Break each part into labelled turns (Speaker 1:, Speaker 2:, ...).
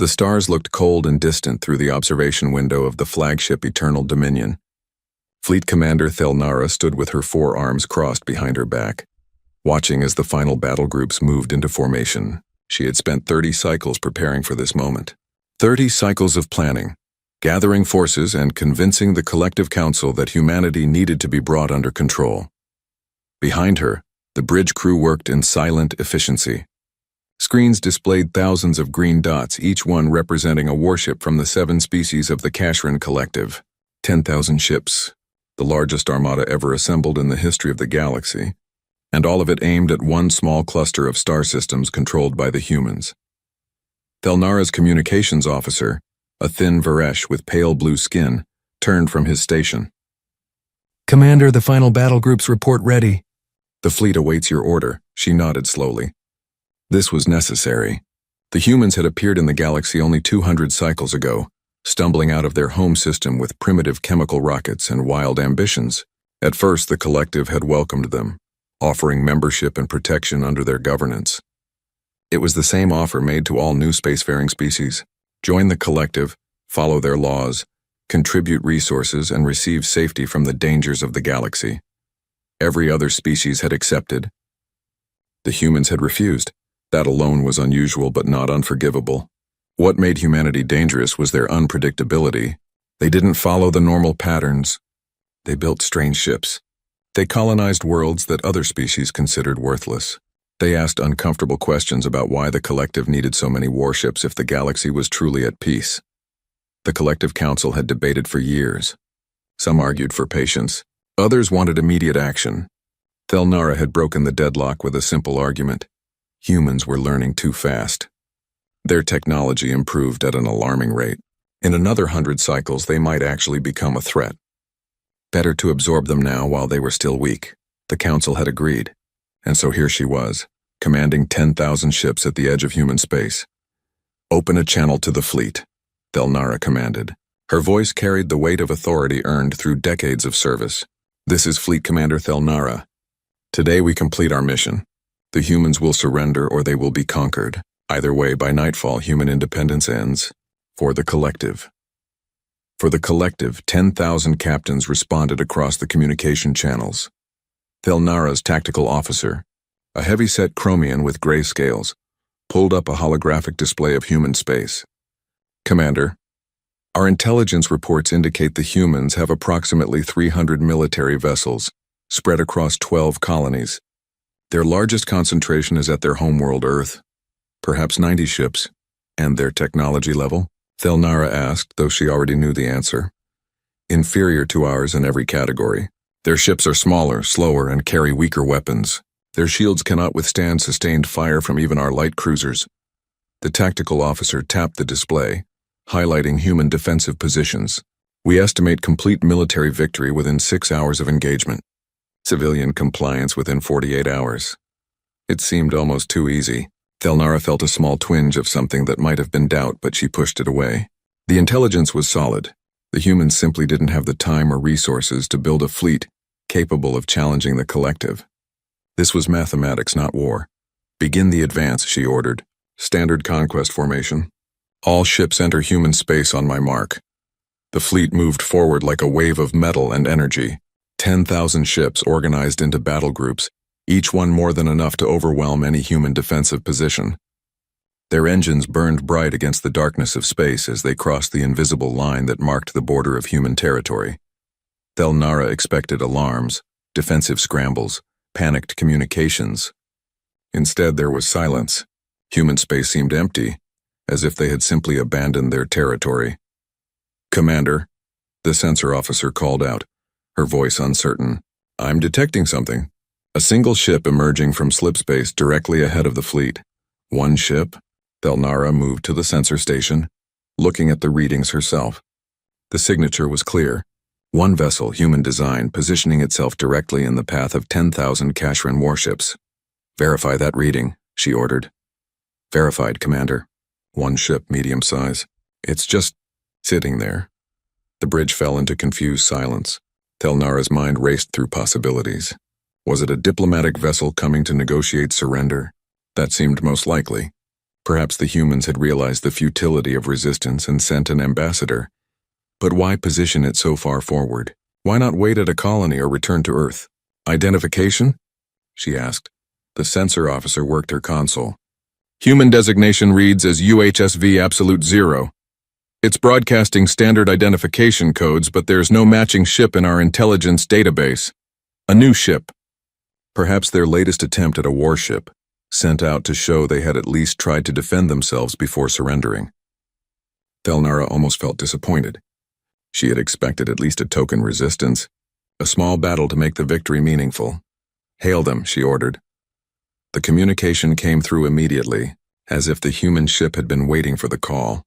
Speaker 1: The stars looked cold and distant through the observation window of the flagship Eternal Dominion. Fleet Commander Thelnara stood with her forearms crossed behind her back, watching as the final battle groups moved into formation. She had spent 30 cycles preparing for this moment. 30 cycles of planning, gathering forces and convincing the collective council that humanity needed to be brought under control. Behind her, the bridge crew worked in silent efficiency. Screens displayed thousands of green dots, each one representing a warship from the 7 species of the Kashran Collective. 10,000 ships, the largest armada ever assembled in the history of the galaxy, and all of it aimed at one small cluster of star systems controlled by the humans. Thelnara's communications officer, a thin Varesh with pale blue skin, turned from his station.
Speaker 2: "Commander, the final battle group's report ready."
Speaker 1: "The fleet awaits your order," she nodded slowly. This was necessary. The humans had appeared in the galaxy only 200 cycles ago, stumbling out of their home system with primitive chemical rockets and wild ambitions. At first, the collective had welcomed them, offering membership and protection under their governance. It was the same offer made to all new spacefaring species. Join the collective, follow their laws, contribute resources, and receive safety from the dangers of the galaxy. Every other species had accepted. The humans had refused. That alone was unusual but not unforgivable. What made humanity dangerous was their unpredictability. They didn't follow the normal patterns. They built strange ships. They colonized worlds that other species considered worthless. They asked uncomfortable questions about why the collective needed so many warships if the galaxy was truly at peace. The collective council had debated for years. Some argued for patience. Others wanted immediate action. Thelnara had broken the deadlock with a simple argument. Humans were learning too fast. Their technology improved at an alarming rate. In another 100 cycles, they might actually become a threat. Better to absorb them now while they were still weak. The council had agreed. And so here she was, commanding 10,000 ships at the edge of human space. "Open a channel to the fleet," Thelnara commanded. Her voice carried the weight of authority earned through decades of service. "This is Fleet Commander Thelnara. Today we complete our mission. The humans will surrender or they will be conquered. Either way, by nightfall, human independence ends. For the collective." For the collective, 10,000 captains responded across the communication channels. Thelnara's tactical officer, a heavy-set chromian with gray scales, pulled up a holographic display of human space. "Commander, our intelligence reports indicate the humans have approximately 300 military vessels spread across 12 colonies. Their largest concentration is at their homeworld Earth, perhaps 90 ships. And their technology level?" Thelnara asked, though she already knew the answer. "Inferior to ours in every category. Their ships are smaller, slower, and carry weaker weapons. Their shields cannot withstand sustained fire from even our light cruisers." The tactical officer tapped the display, highlighting human defensive positions. "We estimate complete military victory within 6 hours of engagement. Civilian compliance within 48 hours. It seemed almost too easy. Thelnara felt a small twinge of something that might have been doubt, but she pushed it away. The intelligence was solid. The humans simply didn't have the time or resources to build a fleet capable of challenging the collective. This was mathematics, not war. "Begin the advance," she ordered. Standard conquest formation. "All ships enter human space on my mark." The fleet moved forward like a wave of metal and energy. 10,000 ships organized into battle groups, each one more than enough to overwhelm any human defensive position. Their engines burned bright against the darkness of space as they crossed the invisible line that marked the border of human territory. Thelnara expected alarms, defensive scrambles, panicked communications. Instead, there was silence. Human space seemed empty, as if they had simply abandoned their territory. "Commander," the sensor officer called out, her voice uncertain. "I'm detecting something." A single ship emerging from slipspace directly ahead of the fleet. One ship? Thelnara moved to the sensor station, looking at the readings herself. The signature was clear. One vessel, human design, positioning itself directly in the path of 10,000 Kashran warships. "Verify that reading," she ordered. "Verified, Commander." One ship, medium size. "It's just sitting there." The bridge fell into confused silence. Thelnara's mind raced through possibilities. Was it a diplomatic vessel coming to negotiate surrender? That seemed most likely. Perhaps the humans had realized the futility of resistance and sent an ambassador. But why position it so far forward? Why not wait at a colony or return to Earth? Identification? She asked. The sensor officer worked her console. Human designation reads as UHSV Absolute Zero. It's broadcasting standard identification codes, but there's no matching ship in our intelligence database. A new ship. Perhaps their latest attempt at a warship, sent out to show they had at least tried to defend themselves before surrendering. Thelnara almost felt disappointed. She had expected at least a token resistance, a small battle to make the victory meaningful. Hail them, she ordered. The communication came through immediately, as if the human ship had been waiting for the call.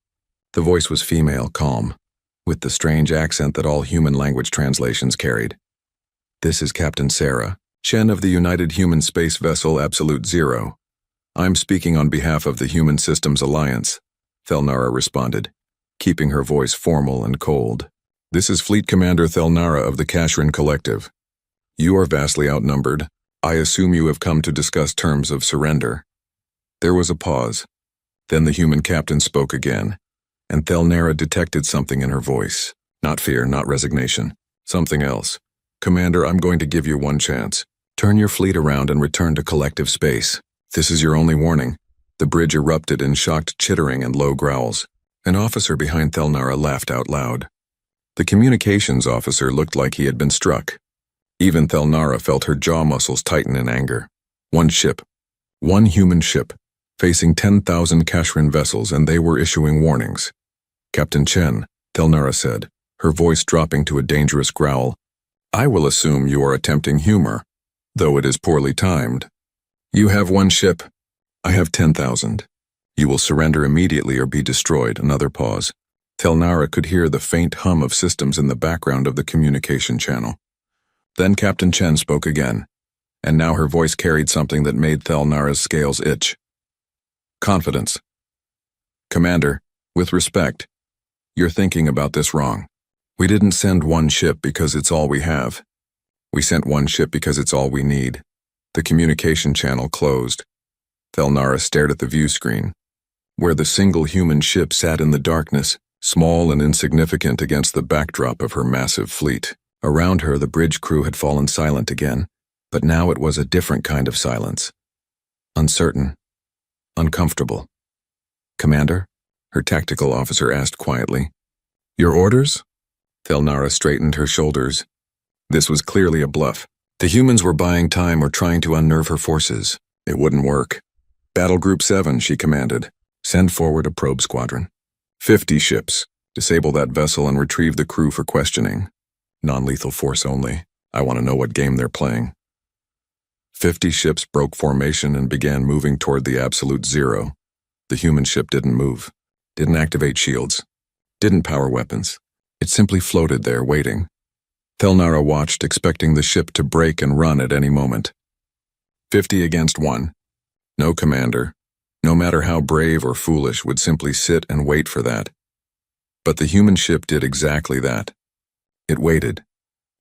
Speaker 1: The voice was female, calm, with the strange accent that all human language translations carried. This is Captain Sarah, Chen of the United Human Space Vessel Absolute Zero. I'm speaking on behalf of the Human Systems Alliance, Thelnara responded, keeping her voice formal and cold. This is Fleet Commander Thelnara of the Kashrin Collective. You are vastly outnumbered. I assume you have come to discuss terms of surrender. There was a pause. Then the human captain spoke again, and Thelnara detected something in her voice. Not fear, not resignation. Something else. Commander, I'm going to give you one chance. Turn your fleet around and return to collective space. This is your only warning. The bridge erupted in shocked chittering and low growls. An officer behind Thelnara laughed out loud. The communications officer looked like he had been struck. Even Thelnara felt her jaw muscles tighten in anger. One ship. One human ship, facing 10,000 Kashrin vessels, and they were issuing warnings. Captain Chen, Thelnara said, her voice dropping to a dangerous growl. I will assume you are attempting humor, though it is poorly timed. You have one ship. I have 10,000. You will surrender immediately or be destroyed. Another pause. Thelnara could hear the faint hum of systems in the background of the communication channel. Then Captain Chen spoke again, and now her voice carried something that made Thelnara's scales itch. Confidence. Commander, with respect, you're thinking about this wrong. We didn't send one ship because it's all we have. We sent one ship because it's all we need. The communication channel closed. Thelnara stared at the view screen, where the single human ship sat in the darkness, small and insignificant against the backdrop of her massive fleet. Around her, the bridge crew had fallen silent again, but now it was a different kind of silence. Uncertain. Uncomfortable. Commander? Her tactical officer asked quietly. Your orders? Thelnara straightened her shoulders. This was clearly a bluff. The humans were buying time or trying to unnerve her forces. It wouldn't work. Battle Group 7, she commanded. Send forward a probe squadron. 50 ships. Disable that vessel and retrieve the crew for questioning. Non-lethal force only. I want to know what game they're playing. 50 ships broke formation and began moving toward the Absolute Zero. The human ship didn't move, didn't activate shields, didn't power weapons. It simply floated there, waiting. Thelnara watched, expecting the ship to break and run at any moment. 50 against 1. No commander, no matter how brave or foolish, would simply sit and wait for that. But the human ship did exactly that. It waited,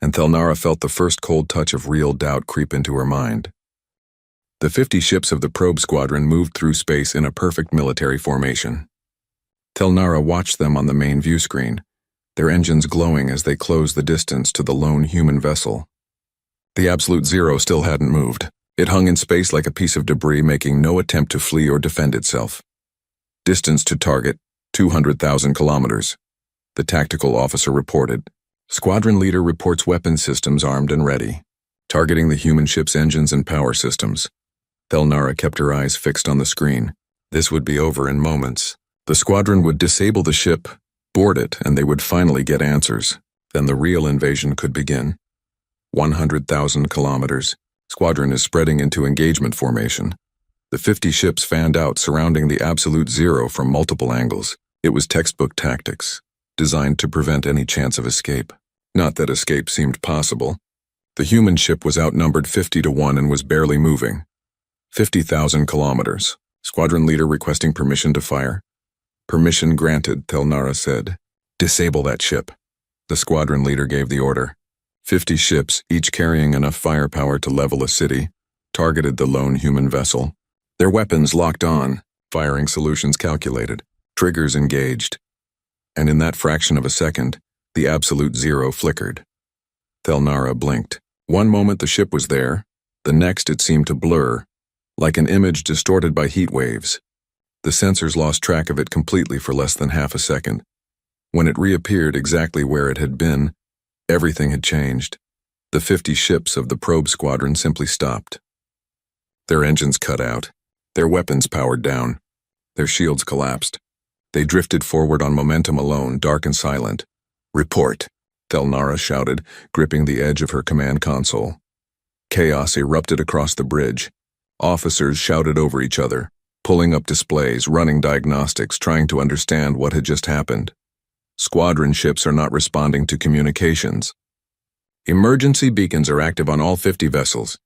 Speaker 1: and Thelnara felt the first cold touch of real doubt creep into her mind. The 50 ships of the probe squadron moved through space in a perfect military formation. Thelnara watched them on the main view screen, their engines glowing as they closed the distance to the lone human vessel. The Absolute Zero still hadn't moved. It hung in space like a piece of debris, making no attempt to flee or defend itself. Distance to target, 200,000 kilometers. The tactical officer reported. Squadron leader reports weapon systems armed and ready, targeting the human ship's engines and power systems. Thelnara kept her eyes fixed on the screen. This would be over in moments. The squadron would disable the ship, board it, and they would finally get answers. Then the real invasion could begin. 100,000 kilometers. Squadron is spreading into engagement formation. The 50 ships fanned out, surrounding the Absolute Zero from multiple angles. It was textbook tactics, designed to prevent any chance of escape. Not that escape seemed possible. The human ship was outnumbered 50-1 and was barely moving. 50,000 kilometers. Squadron leader requesting permission to fire. Permission granted, Thelnara said. Disable that ship. The squadron leader gave the order. 50 ships, each carrying enough firepower to level a city, targeted the lone human vessel. Their weapons locked on, Firing solutions calculated. Triggers engaged. And in that fraction of a second, the absolute zero flickered. Thelnara blinked. One moment the ship was there, the next it seemed to blur, like an image distorted by heat waves. The sensors lost track of it completely for less than half a second. When it reappeared exactly where it had been, everything had changed. The 50 ships of the probe squadron simply stopped. Their engines cut out, their weapons powered down, their shields collapsed. They drifted forward on momentum alone, dark and silent. "Report," Thelnara shouted, gripping the edge of her command console. Chaos erupted across the bridge. Officers shouted over each other, pulling up displays, running diagnostics, trying to understand what had just happened. Squadron ships are not responding to communications. Emergency beacons are active on all 50 vessels.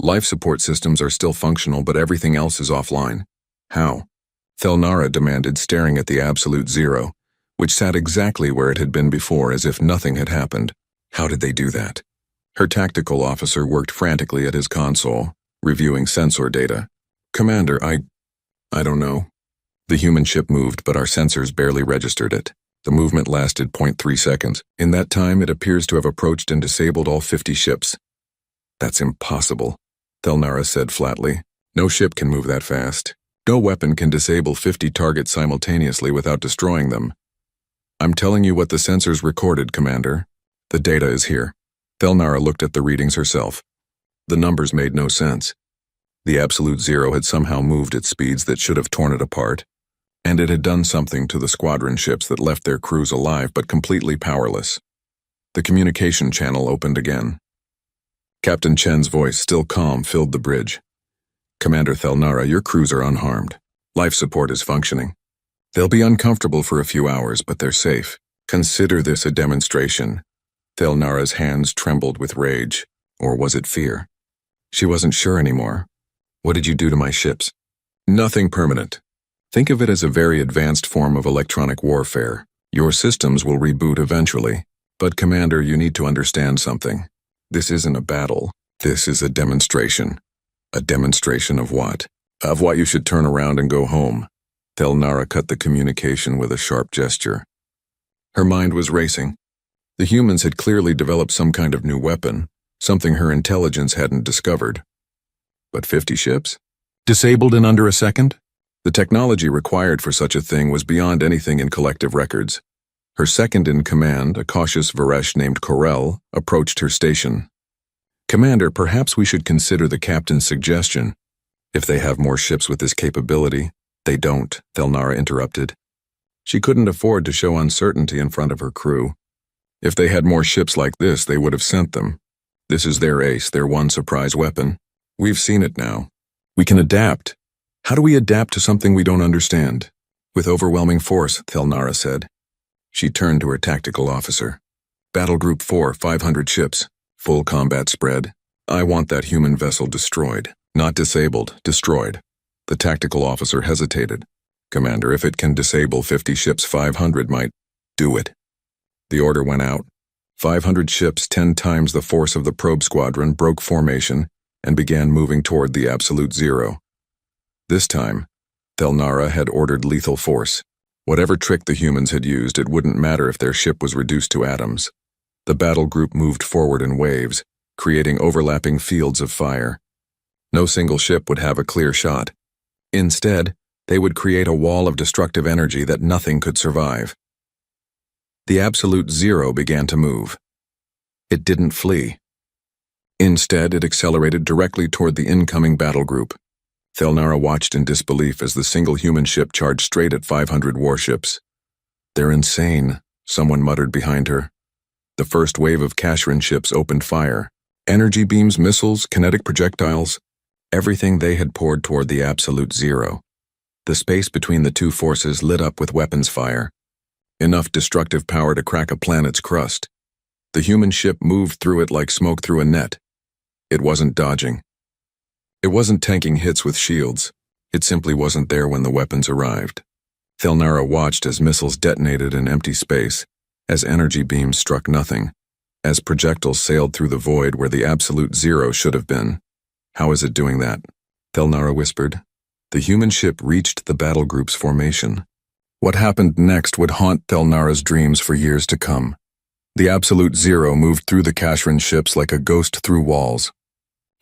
Speaker 1: Life support systems are still functional, but everything else is offline. How? Thelnara demanded, staring at the absolute zero, which sat exactly where it had been before, as if nothing had happened. How did they do that? Her tactical officer worked frantically at his console, reviewing sensor data. "Commander, I don't know." The human ship moved, but our sensors barely registered it. The movement lasted 0.3 seconds. In that time, it appears to have approached and disabled all 50 ships. "That's impossible," Thelnara said flatly. "No ship can move that fast. No weapon can disable 50 targets simultaneously without destroying them." "I'm telling you what the sensors recorded, Commander. The data is here." Thelnara looked at the readings herself. The numbers made no sense. The absolute zero had somehow moved at speeds that should have torn it apart, and it had done something to the squadron ships that left their crews alive but completely powerless. The communication channel opened again. Captain Chen's voice, still calm, filled the bridge. "Commander Thelnara, your crews are unharmed. Life support is functioning. They'll be uncomfortable for a few hours, but they're safe. Consider this a demonstration." Thelnara's hands trembled with rage. Or was it fear? She wasn't sure anymore. "What did you do to my ships?" "Nothing permanent. Think of it as a very advanced form of electronic warfare. Your systems will reboot eventually. But Commander, you need to understand something. This isn't a battle. This is a demonstration." "A demonstration of what?" "Of why you should turn around and go home." Thelnara cut the communication with a sharp gesture. Her mind was racing. The humans had clearly developed some kind of new weapon, something her intelligence hadn't discovered. But 50 ships? Disabled in under a second? The technology required for such a thing was beyond anything in collective records. Her second-in-command, a cautious Varesh named Corel, approached her station. "Commander, perhaps we should consider the captain's suggestion. If they have more ships with this capability." "They don't," Thelnara interrupted. She couldn't afford to show uncertainty in front of her crew. If they had more ships like this, they would have sent them. This is their ace, their one surprise weapon. We've seen it now. We can adapt. How do we adapt to something we don't understand?" "With overwhelming force," Thelnara said. She turned to her tactical officer. "Battle Group 4, 500 ships. Full combat spread. I want that human vessel destroyed. Not disabled, destroyed." The tactical officer hesitated. "Commander, if it can disable 50 ships, 500 might do it." The order went out. 500 ships, 10 times the force of the probe squadron, broke formation and began moving toward the absolute zero. This time, Thelnara had ordered lethal force. Whatever trick the humans had used, it wouldn't matter if their ship was reduced to atoms. The battle group moved forward in waves, creating overlapping fields of fire. No single ship would have a clear shot. Instead, they would create a wall of destructive energy that nothing could survive. The absolute zero began to move. It didn't flee. Instead, it accelerated directly toward the incoming battle group. Thelnara watched in disbelief as the single human ship charged straight at 500 warships. "They're insane," someone muttered behind her. The first wave of Kashran ships opened fire. Energy beams, missiles, kinetic projectiles, everything they had poured toward the absolute zero. The space between the two forces lit up with weapons fire. Enough destructive power to crack a planet's crust. The human ship moved through it like smoke through a net. It wasn't dodging. It wasn't tanking hits with shields. It simply wasn't there when the weapons arrived. Thelnara watched as missiles detonated in empty space, as energy beams struck nothing, as projectiles sailed through the void where the absolute zero should have been. "How is it doing that?" Thelnara whispered. The human ship reached the battle group's formation. What happened next would haunt Thelnara's dreams for years to come. The Absolute Zero moved through the Kashran ships like a ghost through walls.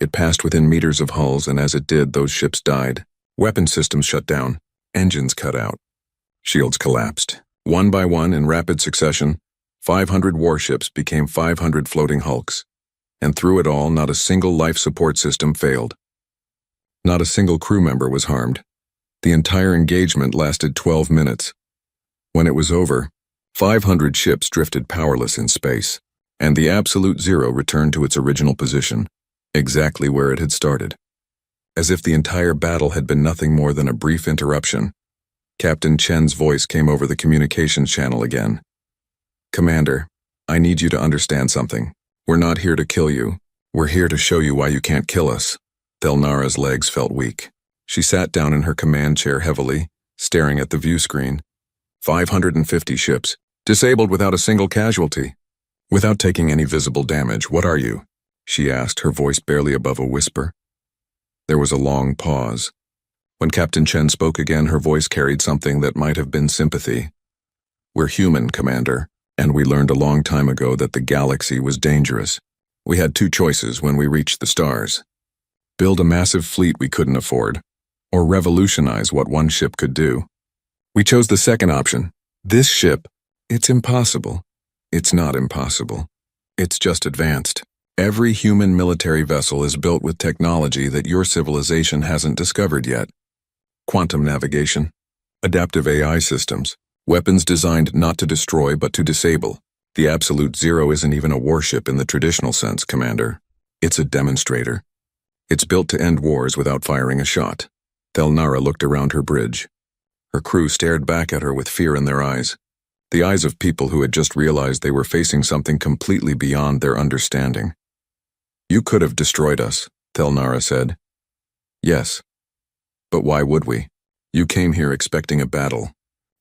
Speaker 1: It passed within meters of hulls, and as it did, those ships died. Weapon systems shut down. Engines cut out. Shields collapsed. One by one, in rapid succession, 500 warships became 500 floating hulks. And through it all, not a single life support system failed. Not a single crew member was harmed. The entire engagement lasted 12 minutes. When it was over, 500 ships drifted powerless in space, and the Absolute Zero returned to its original position, exactly where it had started. As if the entire battle had been nothing more than a brief interruption, Captain Chen's voice came over the communications channel again. "Commander, I need you to understand something. We're not here to kill you. We're here to show you why you can't kill us." Thelnara's legs felt weak. She sat down in her command chair heavily, staring at the view screen. 550 ships, disabled without a single casualty. "Without taking any visible damage, what are you?" she asked, her voice barely above a whisper. There was a long pause. When Captain Chen spoke again, her voice carried something that might have been sympathy. "We're human, Commander, and we learned a long time ago that the galaxy was dangerous. We had two choices when we reached the stars. Build a massive fleet we couldn't afford, or revolutionize what one ship could do. We chose the second option. This ship, it's impossible. It's not impossible. It's just advanced. Every human military vessel is built with technology that your civilization hasn't discovered yet. Quantum navigation, adaptive AI systems, weapons designed not to destroy but to disable. The Absolute Zero isn't even a warship in the traditional sense, Commander. It's a demonstrator. It's built to end wars without firing a shot." Thelnara looked around her bridge. Her crew stared back at her with fear in their eyes. The eyes of people who had just realized they were facing something completely beyond their understanding. "You could have destroyed us," Thelnara said. "Yes. But why would we? You came here expecting a battle.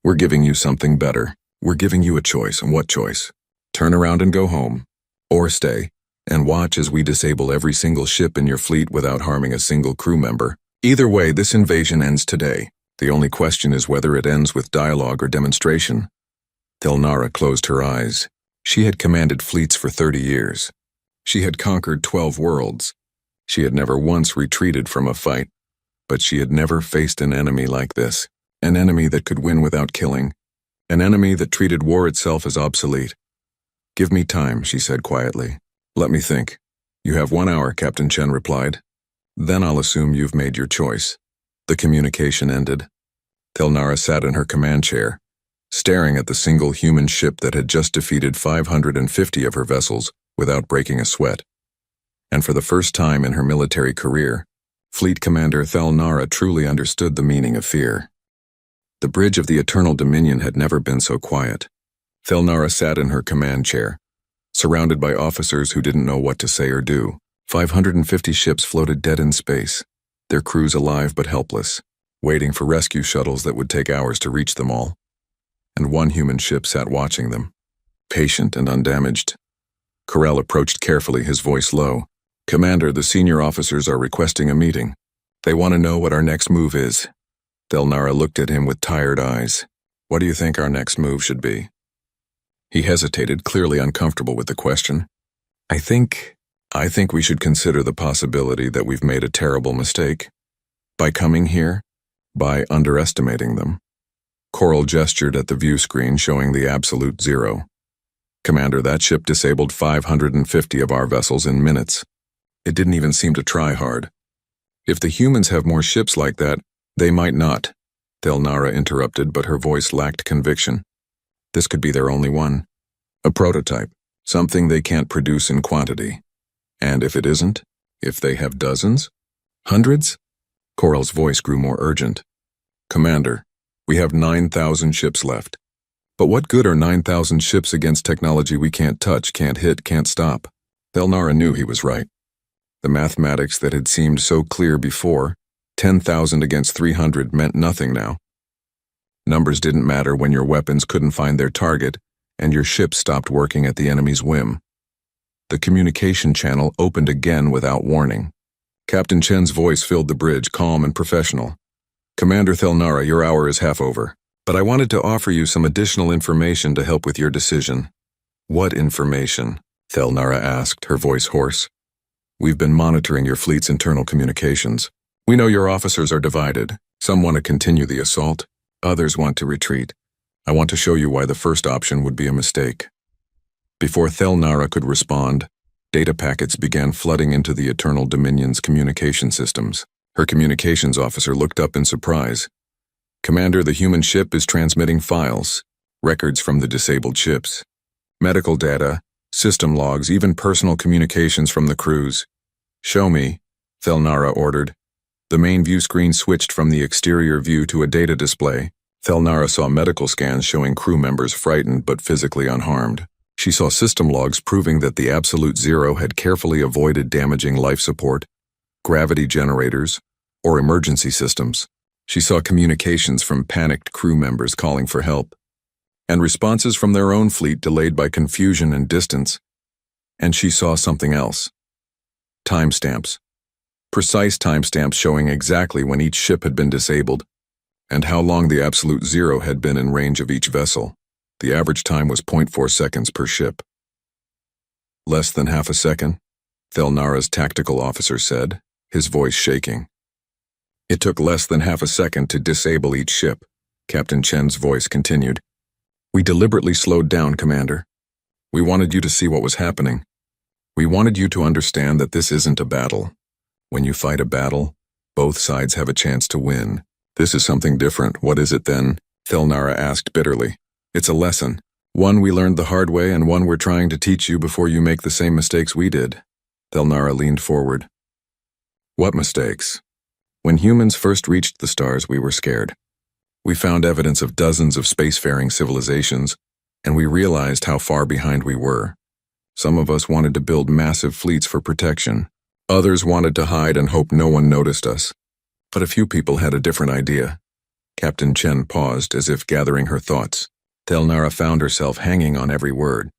Speaker 1: We're giving you something better. We're giving you a choice, and what choice? Turn around and go home. Or stay, and watch as we disable every single ship in your fleet without harming a single crew member. Either way, this invasion ends today. The only question is whether it ends with dialogue or demonstration." Thelnara closed her eyes. She had commanded fleets for 30 years. She had conquered 12 worlds. She had never once retreated from a fight, but she had never faced an enemy like this. An enemy that could win without killing. An enemy that treated war itself as obsolete. "Give me time," she said quietly. "Let me think." "You have 1 hour," Captain Chen replied. "Then I'll assume you've made your choice." The communication ended. Thelnara sat in her command chair, staring at the single human ship that had just defeated 550 of her vessels without breaking a sweat. And for the first time in her military career, Fleet Commander Thelnara truly understood the meaning of fear. The bridge of the Eternal Dominion had never been so quiet. Thelnara sat in her command chair, surrounded by officers who didn't know what to say or do. 550 ships floated dead in space, their crews alive but helpless, waiting for rescue shuttles that would take hours to reach them all. And one human ship sat watching them, patient and undamaged. Corell approached carefully, his voice low. "Commander, the senior officers are requesting a meeting. They want to know what our next move is." Thelnara looked at him with tired eyes. "What do you think our next move should be?" He hesitated, clearly uncomfortable with the question. I think we should consider the possibility that we've made a terrible mistake. By coming here, by underestimating them." Coral gestured at the view screen showing the Absolute Zero. "Commander, that ship disabled 550 of our vessels in minutes. It didn't even seem to try hard. If the humans have more ships like that, they might not." Thelnara interrupted, but her voice lacked conviction. "This could be their only one. A prototype, something they can't produce in quantity. And if it isn't, if they have dozens? Hundreds?" Coral's voice grew more urgent. "Commander, we have 9,000 ships left. But what good are 9,000 ships against technology we can't touch, can't hit, can't stop?" Thelnara knew he was right. The mathematics that had seemed so clear before, 10,000 against 300, meant nothing now. Numbers didn't matter when your weapons couldn't find their target and your ship stopped working at the enemy's whim. The communication channel opened again without warning. Captain Chen's voice filled the bridge, calm and professional. Commander Thelnara, your hour is half over, but I wanted to offer you some additional information to help with your decision. What information? Thelnara asked, her voice hoarse. We've been monitoring your fleet's internal communications. We know your officers are divided. Some want to continue the assault, others want to retreat. I want to show you why the first option would be a mistake. Before Thelnara could respond, data packets began flooding into the Eternal Dominion's communication systems. Her communications officer looked up in surprise. Commander, the human ship is transmitting files, records from the disabled ships, medical data, system logs, even personal communications from the crews. Show me, Thelnara ordered. The main view screen switched from the exterior view to a data display. Thelnara saw medical scans showing crew members frightened but physically unharmed. She saw system logs proving that the Absolute Zero had carefully avoided damaging life support, gravity generators, or emergency systems. She saw communications from panicked crew members calling for help, and responses from their own fleet delayed by confusion and distance. And she saw something else. Timestamps. Precise timestamps showing exactly when each ship had been disabled, and how long the Absolute Zero had been in range of each vessel. The average time was 0.4 seconds per ship. Less than half a second, Thelnara's tactical officer said, his voice shaking. It took less than half a second to disable each ship, Captain Chen's voice continued. We deliberately slowed down, Commander. We wanted you to see what was happening. We wanted you to understand that this isn't a battle. When you fight a battle, both sides have a chance to win. This is something different. What is it then? Thelnara asked bitterly. It's a lesson. One we learned the hard way and one we're trying to teach you before you make the same mistakes we did. Thelnara leaned forward. What mistakes? When humans first reached the stars, we were scared. We found evidence of dozens of spacefaring civilizations, and we realized how far behind we were. Some of us wanted to build massive fleets for protection. Others wanted to hide and hope no one noticed us. But a few people had a different idea. Captain Chen paused as if gathering her thoughts. Thelnara found herself hanging on every word.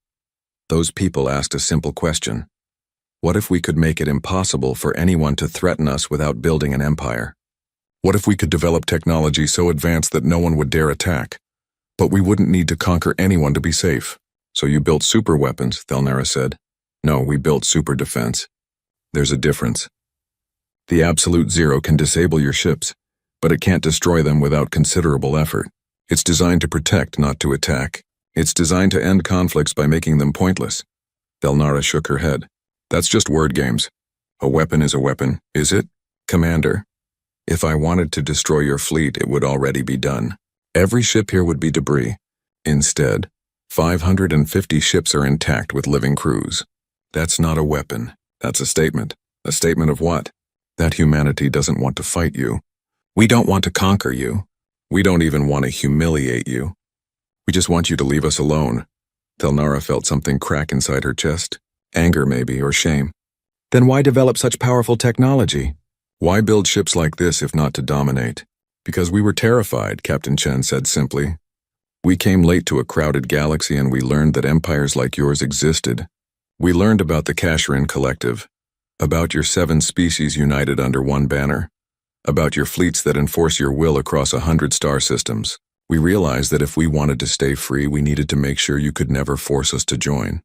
Speaker 1: Those people asked a simple question. What if we could make it impossible for anyone to threaten us without building an empire? What if we could develop technology so advanced that no one would dare attack? But we wouldn't need to conquer anyone to be safe. So you built super weapons, Thelnara said. No, we built super defense. There's a difference. The Absolute Zero can disable your ships, but it can't destroy them without considerable effort. It's designed to protect, not to attack. It's designed to end conflicts by making them pointless. Thelnara shook her head. That's just word games. A weapon is a weapon, is it? Commander, if I wanted to destroy your fleet, it would already be done. Every ship here would be debris. Instead, 550 ships are intact with living crews. That's not a weapon. That's a statement. A statement of what? That humanity doesn't want to fight you. We don't want to conquer you. We don't even want to humiliate you. We just want you to leave us alone. Thelnara felt something crack inside her chest. Anger maybe, or shame. Then why develop such powerful technology? Why build ships like this if not to dominate? Because we were terrified, Captain Chen said simply. We came late to a crowded galaxy and we learned that empires like yours existed. We learned about the Kashryn Collective, about your 7 species united under one banner, about your fleets that enforce your will across 100 star systems. We realized that if we wanted to stay free, we needed to make sure you could never force us to join.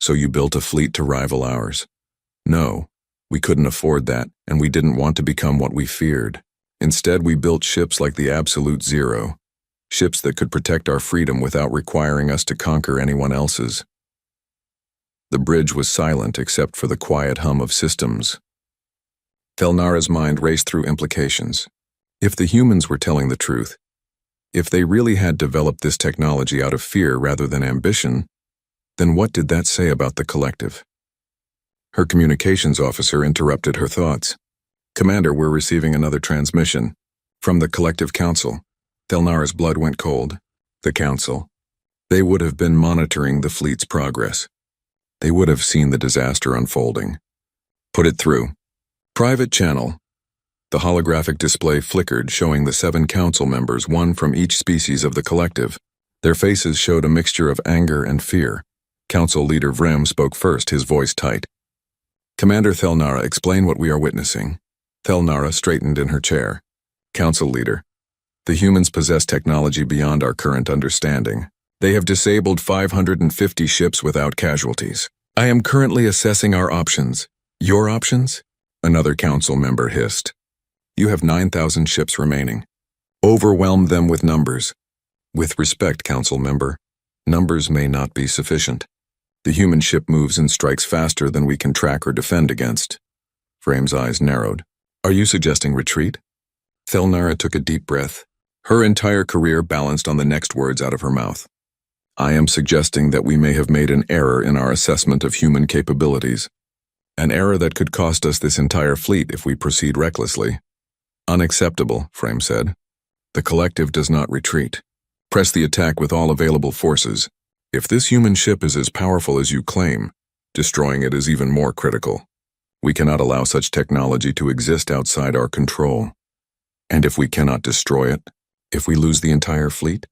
Speaker 1: So you built a fleet to rival ours. No, we couldn't afford that, and we didn't want to become what we feared. Instead, we built ships like the Absolute Zero, ships that could protect our freedom without requiring us to conquer anyone else's. The bridge was silent except for the quiet hum of systems. Thelnara's mind raced through implications. If the humans were telling the truth, if they really had developed this technology out of fear rather than ambition, then what did that say about the collective? Her communications officer interrupted her thoughts. Commander, we're receiving another transmission. From the Collective Council. Thelnara's blood went cold. The Council. They would have been monitoring the fleet's progress. They would have seen the disaster unfolding. Put it through. Private channel. The holographic display flickered, showing the 7 council members, one from each species of the collective. Their faces showed a mixture of anger and fear. Council leader Vrem spoke first, his voice tight. Commander Thelnara, explain what we are witnessing. Thelnara straightened in her chair. Council Leader, the humans possess technology beyond our current understanding. They have disabled 550 ships without casualties. I am currently assessing our options. Your options? Another council member hissed. You have 9,000 ships remaining. Overwhelm them with numbers. With respect, council member, numbers may not be sufficient. The human ship moves and strikes faster than we can track or defend against. Frame's eyes narrowed. Are you suggesting retreat? Thelnara took a deep breath. Her entire career balanced on the next words out of her mouth. I am suggesting that we may have made an error in our assessment of human capabilities. An error that could cost us this entire fleet if we proceed recklessly. Unacceptable, Frame said. The collective does not retreat. Press the attack with all available forces. If this human ship is as powerful as you claim, destroying it is even more critical. We cannot allow such technology to exist outside our control. And if we cannot destroy it, if we lose the entire fleet,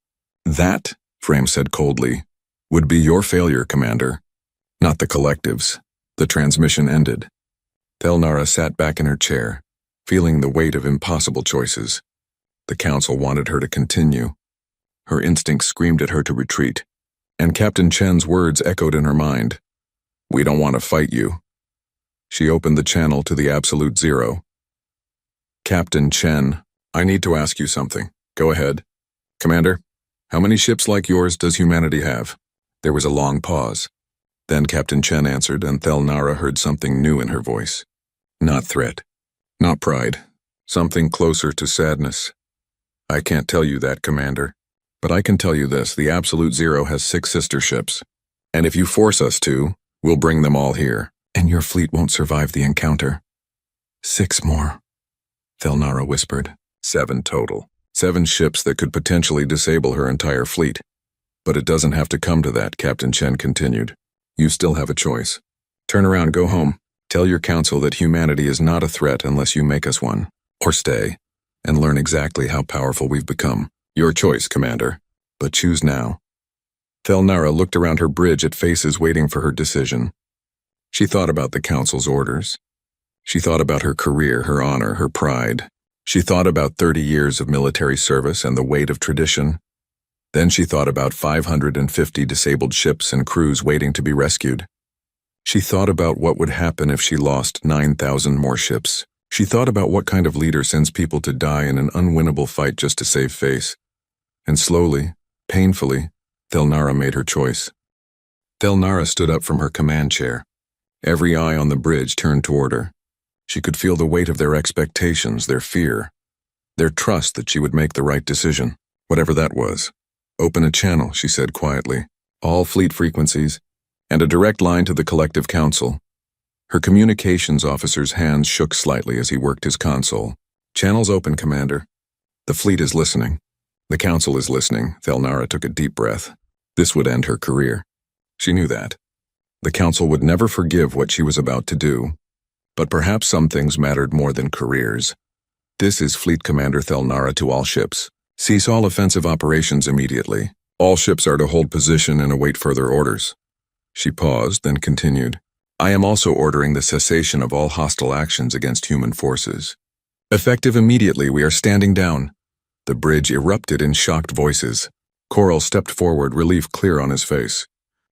Speaker 1: that, Frame said coldly, would be your failure, Commander. Not the collective's. The transmission ended. Thelnara sat back in her chair, feeling the weight of impossible choices. The council wanted her to continue. Her instincts screamed at her to retreat, and Captain Chen's words echoed in her mind. We don't want to fight you. She opened the channel to the absolute zero. Captain Chen, I need to ask you something. Go ahead. Commander, how many ships like yours does humanity have? There was a long pause. Then Captain Chen answered, and Thelnara heard something new in her voice. Not threat. Not pride. Something closer to sadness. I can't tell you that, Commander. But I can tell you this, the Absolute Zero has 6 sister ships. And if you force us to, we'll bring them all here. And your fleet won't survive the encounter. 6 more, Thelnara whispered. 7 total. 7 ships that could potentially disable her entire fleet. But it doesn't have to come to that, Captain Chen continued. You still have a choice. Turn around, go home. Tell your council that humanity is not a threat unless you make us one. Or stay, and learn exactly how powerful we've become. Your choice, Commander. But choose now. Thelnara looked around her bridge at faces waiting for her decision. She thought about the council's orders. She thought about her career, her honor, her pride. She thought about 30 years of military service and the weight of tradition. Then she thought about 550 disabled ships and crews waiting to be rescued. She thought about what would happen if she lost 9,000 more ships. She thought about what kind of leader sends people to die in an unwinnable fight just to save face. And slowly, painfully, Thelnara made her choice. Thelnara stood up from her command chair. Every eye on the bridge turned toward her. She could feel the weight of their expectations, their fear, their trust that she would make the right decision, whatever that was. Open a channel, she said quietly, all fleet frequencies, and a direct line to the collective council. Her communications officer's hands shook slightly as he worked his console. Channels open, Commander. The fleet is listening. The council is listening. Thelnara took a deep breath. This would end her career. She knew that. The council would never forgive what she was about to do. But perhaps some things mattered more than careers. This is Fleet Commander Thelnara to all ships. Cease all offensive operations immediately. All ships are to hold position and await further orders. She paused, then continued. I am also ordering the cessation of all hostile actions against human forces. Effective immediately, we are standing down. The bridge erupted in shocked voices. Coral stepped forward, relief clear on his face.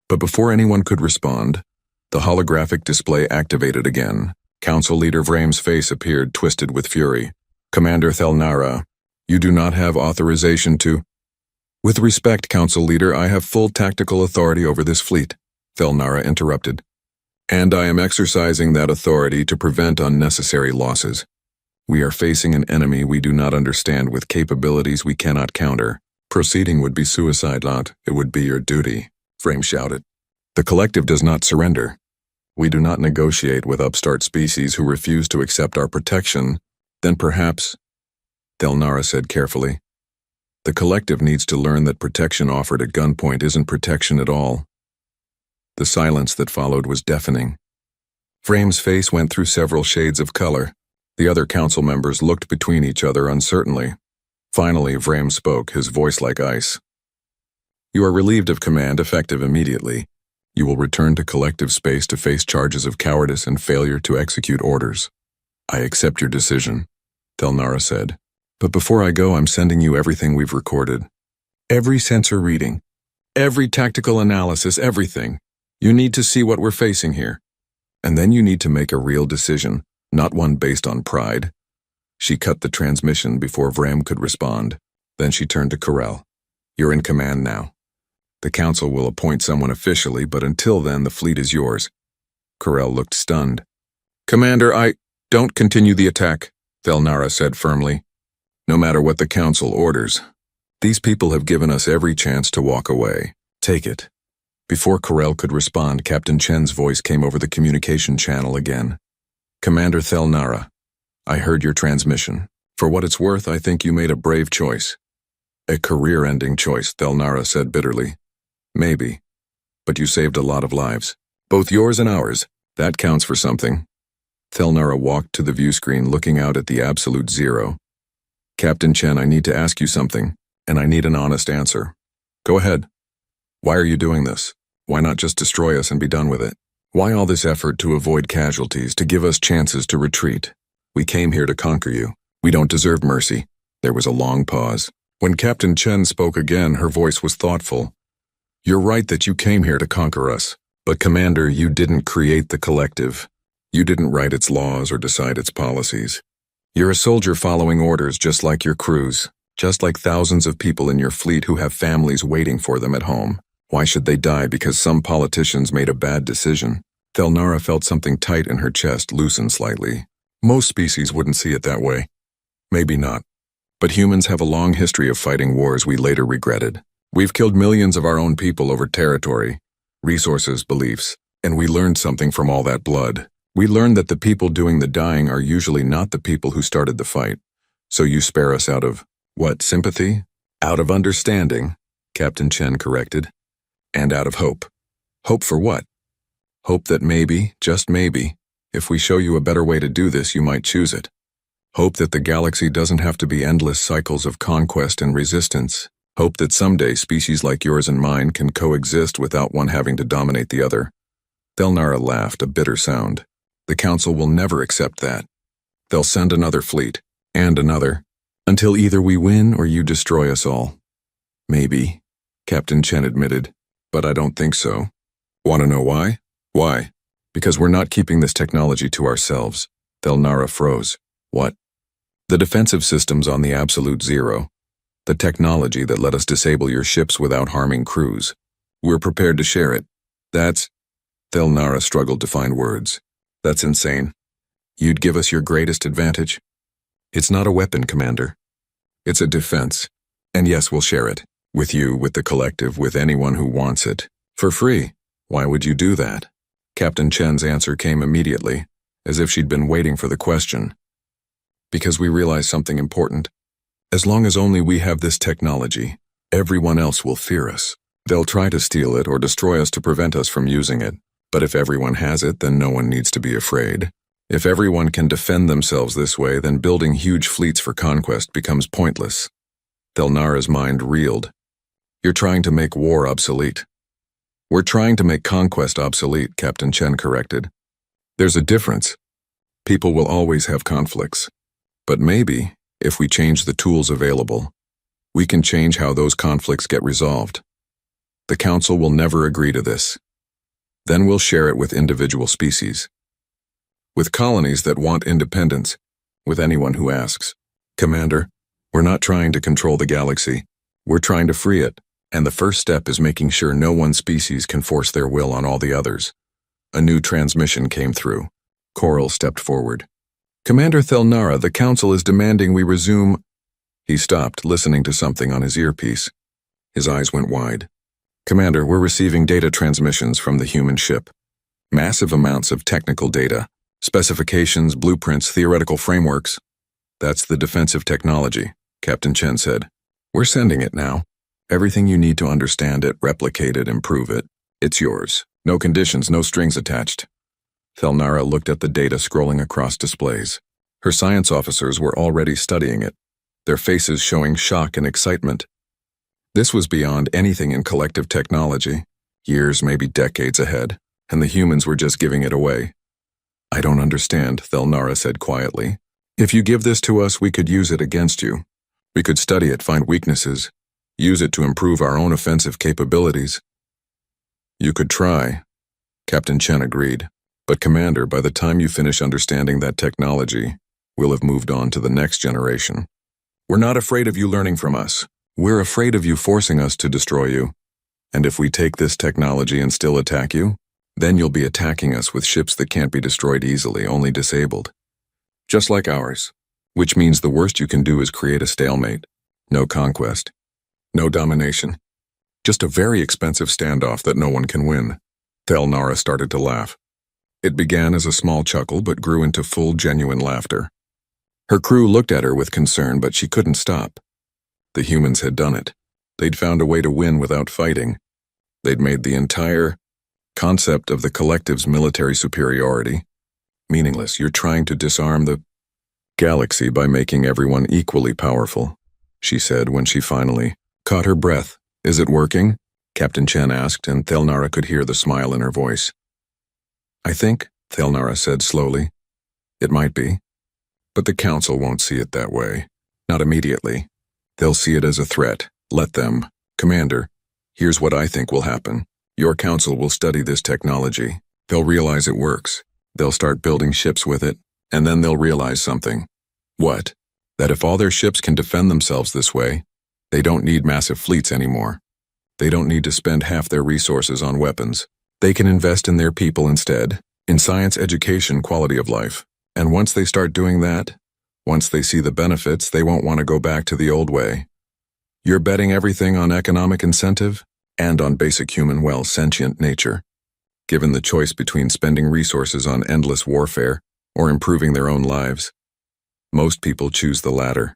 Speaker 1: But before anyone could respond, the holographic display activated again. Council Leader Vrame's face appeared, twisted with fury. Commander Thelnara, you do not have authorization to... With respect, Council Leader, I have full tactical authority over this fleet, Thelnara interrupted. And I am exercising that authority to prevent unnecessary losses. We are facing an enemy we do not understand with capabilities we cannot counter. Proceeding would be suicide, not. It would be your duty, Frame shouted. The collective does not surrender. We do not negotiate with upstart species who refuse to accept our protection. Then perhaps, Thelnara said carefully, the collective needs to learn that protection offered at gunpoint isn't protection at all. The silence that followed was deafening. Frame's face went through several shades of color. The other council members looked between each other uncertainly. Finally, Frame spoke, his voice like ice. You are relieved of command, effective immediately. You will return to collective space to face charges of cowardice and failure to execute orders. I accept your decision, Thelnara said. But before I go, I'm sending you everything we've recorded. Every sensor reading. Every tactical analysis, everything. You need to see what we're facing here. And then you need to make a real decision, not one based on pride. She cut the transmission before Vram could respond. Then she turned to Corel. You're in command now. The council will appoint someone officially, but until then, the fleet is yours. Corel looked stunned. Commander, don't continue the attack, Thelnara said firmly. No matter what the council orders. These people have given us every chance to walk away. Take it. Before Corel could respond, Captain Chen's voice came over the communication channel again. Commander Thelnara, I heard your transmission. For what it's worth, I think you made a brave choice. A career-ending choice, Thelnara said bitterly. Maybe. But you saved a lot of lives. Both yours and ours. That counts for something. Thelnara walked to the view screen, looking out at the absolute zero. Captain Chen, I need to ask you something, and I need an honest answer. Go ahead. Why are you doing this? Why not just destroy us and be done with it? Why all this effort to avoid casualties, to give us chances to retreat? We came here to conquer you. We don't deserve mercy. There was a long pause. When Captain Chen spoke again, her voice was thoughtful. You're right that you came here to conquer us. But Commander, you didn't create the collective. You didn't write its laws or decide its policies. You're a soldier following orders just like your crews, just like thousands of people in your fleet who have families waiting for them at home. Why should they die because some politicians made a bad decision? Thelnara felt something tight in her chest loosen slightly. Most species wouldn't see it that way. Maybe not. But humans have a long history of fighting wars we later regretted. We've killed millions of our own people over territory, resources, beliefs, and we learned something from all that blood. We learned that the people doing the dying are usually not the people who started the fight. So you spare us out of, what, sympathy? Out of understanding, Captain Chen corrected. And out of hope. Hope for what? Hope that maybe, just maybe, if we show you a better way to do this, you might choose it. Hope that the galaxy doesn't have to be endless cycles of conquest and resistance. Hope that someday species like yours and mine can coexist without one having to dominate the other. Thelnara laughed, a bitter sound. The Council will never accept that. They'll send another fleet, and another, until either we win or you destroy us all. Maybe, Captain Chen admitted, but I don't think so. Want to know why? Why? Because we're not keeping this technology to ourselves. Thelnara froze. What? The defensive systems on the Absolute Zero. The technology that let us disable your ships without harming crews. We're prepared to share it. That's... Thelnara struggled to find words. That's insane. You'd give us your greatest advantage? It's not a weapon, Commander. It's a defense. And yes, we'll share it. With you, with the collective, with anyone who wants it. For free. Why would you do that? Captain Chen's answer came immediately, as if she'd been waiting for the question. Because we realize something important. As long as only we have this technology, everyone else will fear us. They'll try to steal it or destroy us to prevent us from using it. But if everyone has it, then no one needs to be afraid. If everyone can defend themselves this way, then building huge fleets for conquest becomes pointless. Thelnara's mind reeled. You're trying to make war obsolete. We're trying to make conquest obsolete, Captain Chen corrected. There's a difference. People will always have conflicts. But maybe, if we change the tools available, we can change how those conflicts get resolved. The Council will never agree to this. Then we'll share it with individual species. With colonies that want independence, with anyone who asks. Commander, we're not trying to control the galaxy. We're trying to free it, and the first step is making sure no one species can force their will on all the others. A new transmission came through. Coral stepped forward. Commander Thelnara, the Council is demanding we resume... He stopped, listening to something on his earpiece. His eyes went wide. Commander, we're receiving data transmissions from the human ship. Massive amounts of technical data. Specifications, blueprints, theoretical frameworks. That's the defensive technology, Captain Chen said. We're sending it now. Everything you need to understand it, replicate it, improve it. It's yours. No conditions, no strings attached. Thelnara looked at the data scrolling across displays. Her science officers were already studying it, their faces showing shock and excitement. This was beyond anything in collective technology, years, maybe decades ahead, and the humans were just giving it away. I don't understand, Thelnara said quietly. If you give this to us, we could use it against you. We could study it, find weaknesses, use it to improve our own offensive capabilities. You could try, Captain Chen agreed. But Commander, by the time you finish understanding that technology, we'll have moved on to the next generation. We're not afraid of you learning from us. We're afraid of you forcing us to destroy you. And if we take this technology and still attack you, then you'll be attacking us with ships that can't be destroyed easily, only disabled. Just like ours. Which means the worst you can do is create a stalemate. No conquest. No domination. Just a very expensive standoff that no one can win. Thelnara started to laugh. It began as a small chuckle but grew into full, genuine laughter. Her crew looked at her with concern, but she couldn't stop. The humans had done it. They'd found a way to win without fighting. They'd made the entire concept of the collective's military superiority meaningless. You're trying to disarm the galaxy by making everyone equally powerful, she said when she finally caught her breath. Is it working? Captain Chen asked, and Thelnara could hear the smile in her voice. I think, Thelnara said slowly, it might be. But the Council won't see it that way. Not immediately. They'll see it as a threat. Let them. Commander, here's what I think will happen. Your Council will study this technology. They'll realize it works. They'll start building ships with it, and then they'll realize something. What? That if all their ships can defend themselves this way, they don't need massive fleets anymore. They don't need to spend half their resources on weapons. They can invest in their people instead, in science, education, quality of life. And once they start doing that, once they see the benefits, they won't want to go back to the old way. You're betting everything on economic incentive and on basic human, sentient nature. Given the choice between spending resources on endless warfare or improving their own lives, most people choose the latter.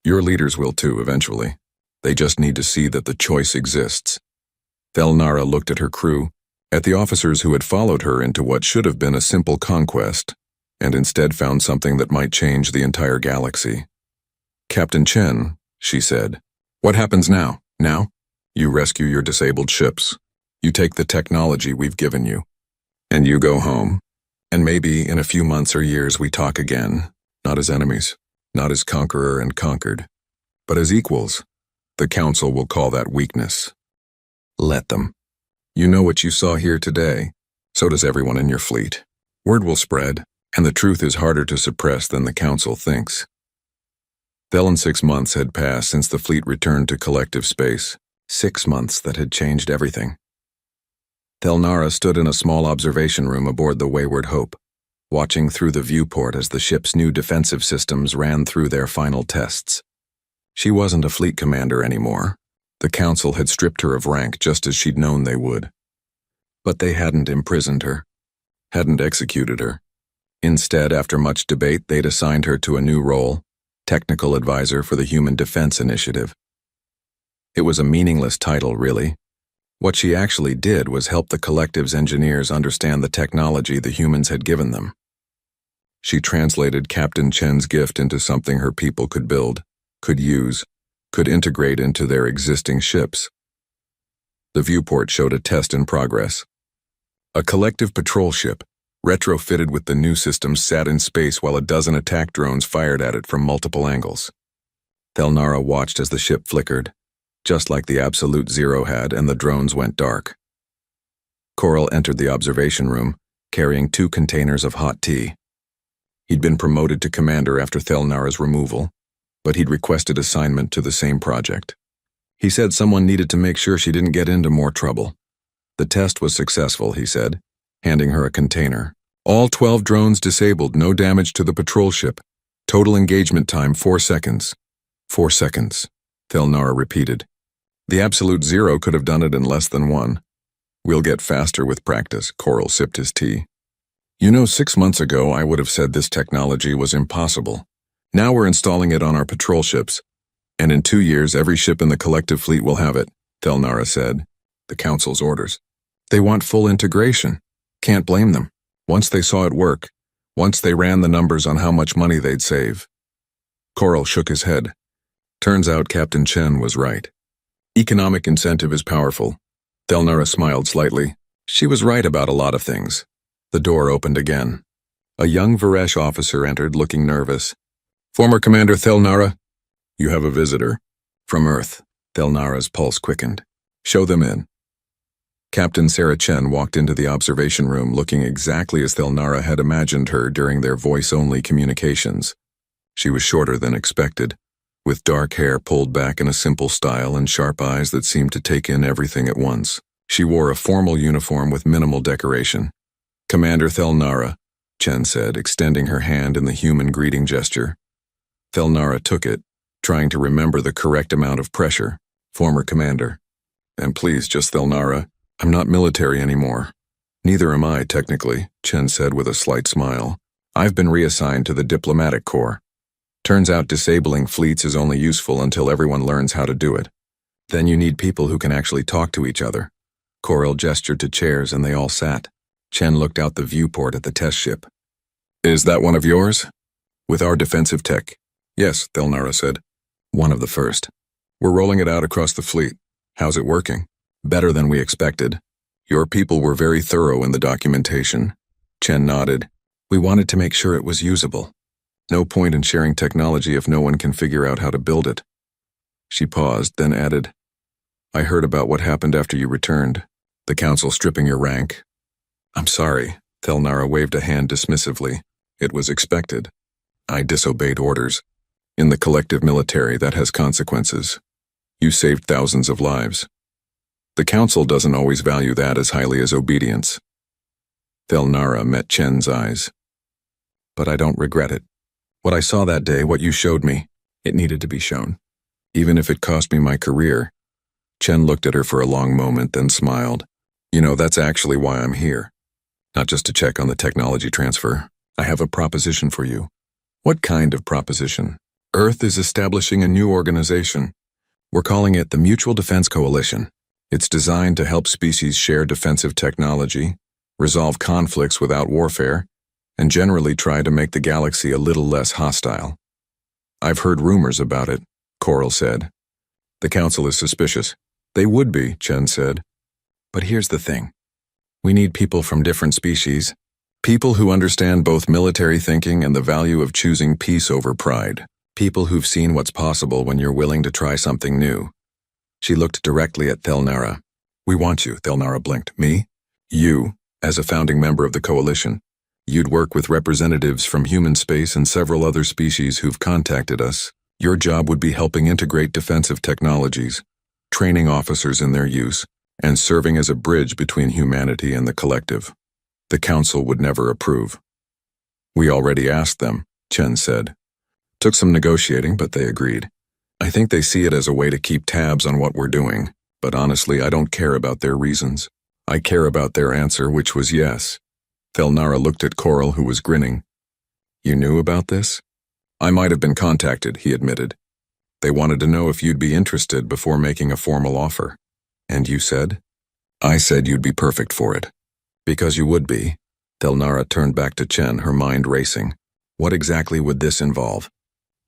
Speaker 1: Your leaders will too, eventually. They just need to see that the choice exists. Thelnara looked at her crew, at the officers who had followed her into what should have been a simple conquest, and instead found something that might change the entire galaxy. Captain Chen, she said, what happens now? Now? You rescue your disabled ships. You take the technology we've given you. And you go home. And maybe in a few months or years we talk again, not as enemies, not as conqueror and conquered, but as equals. The Council will call that weakness. Let them. You know what you saw here today. So does everyone in your fleet. Word will spread, and the truth is harder to suppress than the Council thinks. 6 months had passed since the fleet returned to collective space. 6 months that had changed everything. Thelnara stood in a small observation room aboard the Wayward Hope, watching through the viewport as the ship's new defensive systems ran through their final tests. She wasn't a fleet commander anymore. The Council had stripped her of rank just as she'd known they would. But they hadn't imprisoned her, hadn't executed her. Instead, after much debate, they'd assigned her to a new role, technical advisor for the Human Defense Initiative. It was a meaningless title, really. What she actually did was help the collective's engineers understand the technology the humans had given them. She translated Captain Chen's gift into something her people could build, could use, could integrate into their existing ships. The viewport showed a test in progress. A collective patrol ship, retrofitted with the new systems, sat in space while a dozen attack drones fired at it from multiple angles. Thelnara watched as the ship flickered, just like the Absolute Zero had, and the drones went dark. Coral entered the observation room, carrying 2 containers of hot tea. He'd been promoted to commander after Thelnara's removal, but he'd requested assignment to the same project. He said someone needed to make sure she didn't get into more trouble. The test was successful, he said, handing her a container. All 12 drones disabled, no damage to the patrol ship. Total engagement time 4 seconds. 4 seconds, Thelnara repeated. The Absolute Zero could have done it in less than 1. We'll get faster with practice, Coral sipped his tea. You know, 6 months ago I would have said this technology was impossible. Now we're installing it on our patrol ships. And in 2 years every ship in the collective fleet will have it, Thelnara said. The Council's orders. They want full integration. Can't blame them. Once they saw it work, once they ran the numbers on how much money they'd save. Coral shook his head. Turns out Captain Chen was right. Economic incentive is powerful. Thelnara smiled slightly. She was right about a lot of things. The door opened again. A young Varesh officer entered, looking nervous. Former Commander Thelnara? You have a visitor. From Earth. Thelnara's pulse quickened. Show them in. Captain Sarah Chen walked into the observation room looking exactly as Thelnara had imagined her during their voice-only communications. She was shorter than expected, with dark hair pulled back in a simple style and sharp eyes that seemed to take in everything at once. She wore a formal uniform with minimal decoration. Commander Thelnara, Chen said, extending her hand in the human greeting gesture. Thelnara took it, trying to remember the correct amount of pressure. Former commander. And please, just Thelnara, I'm not military anymore. Neither am I, technically, Chen said with a slight smile. I've been reassigned to the diplomatic corps. Turns out disabling fleets is only useful until everyone learns how to do it. Then you need people who can actually talk to each other. Coral gestured to chairs and they all sat. Chen looked out the viewport at the test ship. Is that one of yours? With our defensive tech. Yes, Thelnara said. One of the first. We're rolling it out across the fleet. How's it working? Better than we expected. Your people were very thorough in the documentation. Chen nodded. We wanted to make sure it was usable. No point in sharing technology if no one can figure out how to build it. She paused, then added, I heard about what happened after you returned. The council stripping your rank. I'm sorry, Thelnara waved a hand dismissively. It was expected. I disobeyed orders. In the collective military, that has consequences. You saved thousands of lives. The council doesn't always value that as highly as obedience. Thelnara met Chen's eyes. But I don't regret it. What I saw that day, what you showed me, it needed to be shown. Even if it cost me my career. Chen looked at her for a long moment, then smiled. You know, that's actually why I'm here. Not just to check on the technology transfer. I have a proposition for you. What kind of proposition? Earth is establishing a new organization. We're calling it the Mutual Defense Coalition. It's designed to help species share defensive technology, resolve conflicts without warfare, and generally try to make the galaxy a little less hostile. I've heard rumors about it, Coral said. The council is suspicious. They would be, Chen said. But here's the thing. We need people from different species, people who understand both military thinking and the value of choosing peace over pride, people who've seen what's possible when you're willing to try something new. She looked directly at Thelnara. We want you, Thelnara blinked. Me? You, as a founding member of the coalition. You'd work with representatives from human space and several other species who've contacted us. Your job would be helping integrate defensive technologies, training officers in their use, and serving as a bridge between humanity and the collective. The council would never approve. We already asked them, Chen said. Took some negotiating, but they agreed. I think they see it as a way to keep tabs on what we're doing, but honestly, I don't care about their reasons. I care about their answer, which was yes. Thelnara looked at Coral, who was grinning. You knew about this? I might have been contacted, he admitted. They wanted to know if you'd be interested before making a formal offer. And you said? I said you'd be perfect for it. Because you would be. Thelnara turned back to Chen, her mind racing. What exactly would this involve?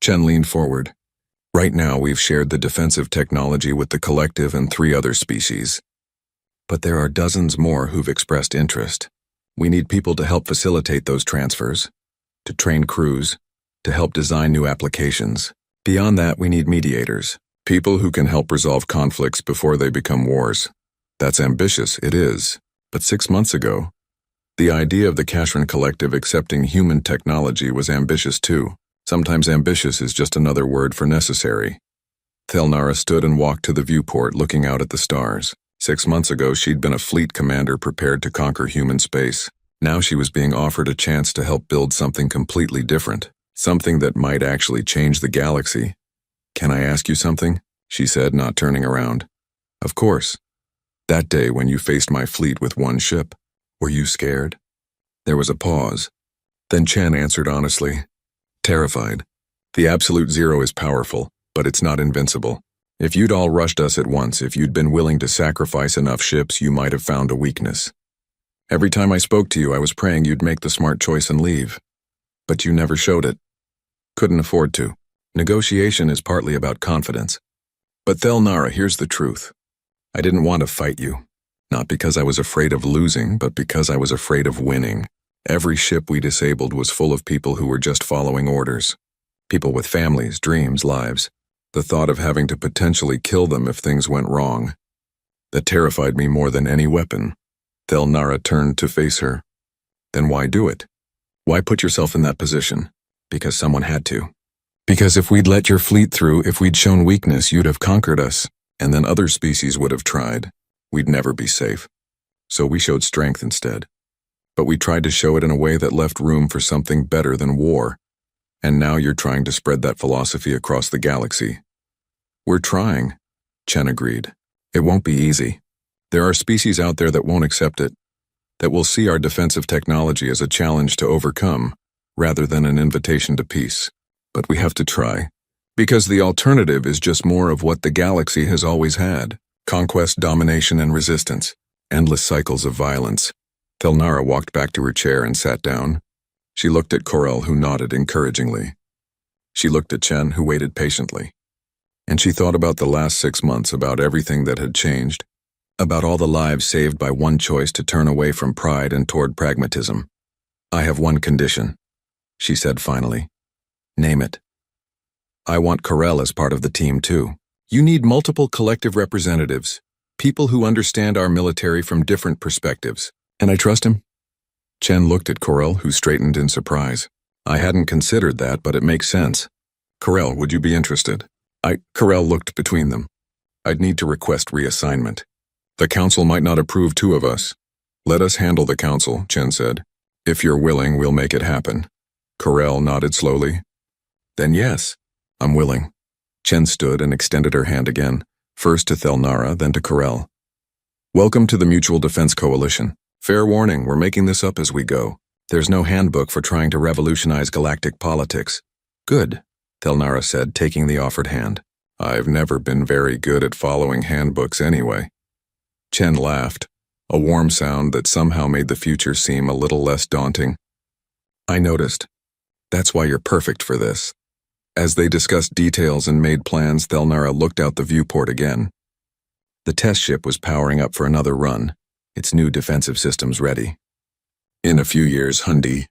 Speaker 1: Chen leaned forward. Right now, we've shared the defensive technology with the collective and 3 other species. But there are dozens more who've expressed interest. We need people to help facilitate those transfers, to train crews, to help design new applications. Beyond that, we need mediators, people who can help resolve conflicts before they become wars. That's ambitious, it is. But 6 months ago, the idea of the Kashran Collective accepting human technology was ambitious too. Sometimes ambitious is just another word for necessary. Thelnara stood and walked to the viewport, looking out at the stars. 6 months ago, she'd been a fleet commander prepared to conquer human space. Now she was being offered a chance to help build something completely different, something that might actually change the galaxy. Can I ask you something? She said, not turning around. Of course. That day when you faced my fleet with one ship, were you scared? There was a pause. Then Chen answered honestly. Terrified. The absolute zero is powerful, but it's not invincible. If you'd all rushed us at once, if you'd been willing to sacrifice enough ships, you might have found a weakness. Every time I spoke to you, I was praying you'd make the smart choice and leave. But you never showed it. Couldn't afford to. Negotiation is partly about confidence. But Thelnara, here's the truth. I didn't want to fight you. Not because I was afraid of losing, but because I was afraid of winning. Every ship we disabled was full of people who were just following orders. People with families, dreams, lives. The thought of having to potentially kill them if things went wrong. That terrified me more than any weapon. Thelnara turned to face her. Then why do it? Why put yourself in that position? Because someone had to. Because if we'd let your fleet through, if we'd shown weakness, you'd have conquered us, and then other species would have tried. We'd never be safe. So we showed strength instead. But we tried to show it in a way that left room for something better than war. And now you're trying to spread that philosophy across the galaxy. We're trying, Chen agreed. It won't be easy. There are species out there that won't accept it, that will see our defensive technology as a challenge to overcome, rather than an invitation to peace. But we have to try. Because the alternative is just more of what the galaxy has always had. Conquest, domination, and resistance. Endless cycles of violence. Thelnara walked back to her chair and sat down. She looked at Corel, who nodded encouragingly. She looked at Chen, who waited patiently. And she thought about the last 6 months, about everything that had changed, about all the lives saved by one choice to turn away from pride and toward pragmatism. I have one condition, she said finally. Name it. I want Corel as part of the team too. You need multiple collective representatives, people who understand our military from different perspectives. And I trust him? Chen looked at Corel, who straightened in surprise. I hadn't considered that, but it makes sense. Corel, would you be interested? Corel looked between them. I'd need to request reassignment. The council might not approve 2 of us. Let us handle the council, Chen said. If you're willing, we'll make it happen. Corel nodded slowly. Then yes, I'm willing. Chen stood and extended her hand again, first to Thelnara, then to Corel. Welcome to the Mutual Defense Coalition. Fair warning, we're making this up as we go. There's no handbook for trying to revolutionize galactic politics. Good, Thelnara said, taking the offered hand. I've never been very good at following handbooks anyway. Chen laughed, a warm sound that somehow made the future seem a little less daunting. I noticed. That's why you're perfect for this. As they discussed details and made plans, Thelnara looked out the viewport again. The test ship was powering up for another run, its new defensive systems ready. In a few years, Hundi,